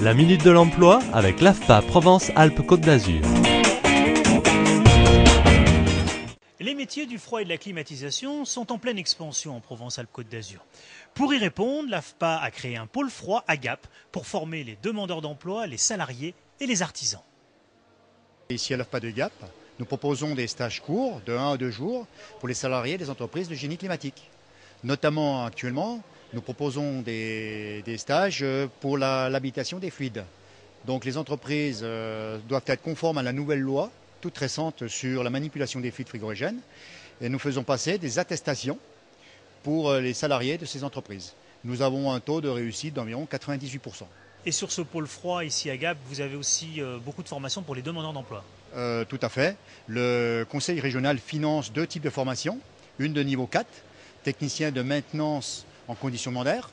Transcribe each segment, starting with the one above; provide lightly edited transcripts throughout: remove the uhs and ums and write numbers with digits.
La Minute de l'Emploi avec l'AFPA Provence-Alpes-Côte d'Azur. Les métiers du froid et de la climatisation sont en pleine expansion en Provence-Alpes-Côte d'Azur. Pour y répondre, l'AFPA a créé un pôle froid à Gap pour former les demandeurs d'emploi, les salariés et les artisans. Ici à l'AFPA de Gap, nous proposons des stages courts de 1 à 2 jours pour les salariés des entreprises de génie climatique. Notamment actuellement, nous proposons des stages pour l'habitation des fluides. Donc les entreprises doivent être conformes à la nouvelle loi, toute récente, sur la manipulation des fluides frigorigènes. Et nous faisons passer des attestations pour les salariés de ces entreprises. Nous avons un taux de réussite d'environ 98%. Et sur ce pôle froid ici à Gap, vous avez aussi beaucoup de formations pour les demandeurs d'emploi. Tout à fait. Le Conseil régional finance 2 types de formations. Une de niveau 4, technicien de maintenance en conditionnement d'air.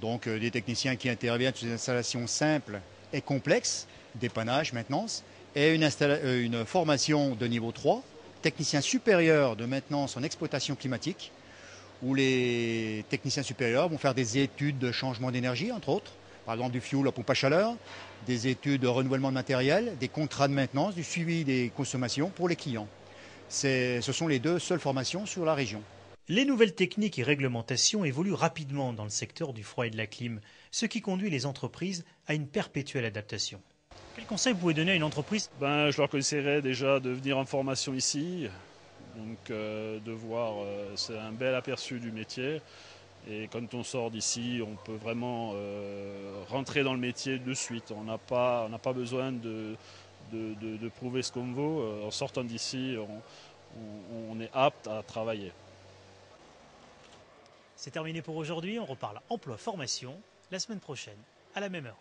Donc des techniciens qui interviennent sur des installations simples et complexes, dépannage, maintenance. Et une formation de niveau 3, technicien supérieur de maintenance en exploitation climatique, où les techniciens supérieurs vont faire des études de changement d'énergie, entre autres, par exemple du fioul à pompe à chaleur, des études de renouvellement de matériel, des contrats de maintenance, du suivi des consommations pour les clients. Ce sont les 2 seules formations sur la région. Les nouvelles techniques et réglementations évoluent rapidement dans le secteur du froid et de la clim, ce qui conduit les entreprises à une perpétuelle adaptation. Quel conseil vous pouvez donner à une entreprise ? Je leur conseillerais déjà de venir en formation ici, donc de voir, c'est un bel aperçu du métier. Et quand on sort d'ici, on peut vraiment rentrer dans le métier de suite. On n'a pas besoin de prouver ce qu'on vaut. En sortant d'ici, on est apte à travailler. C'est terminé pour aujourd'hui, on reparle emploi-formation la semaine prochaine, à la même heure.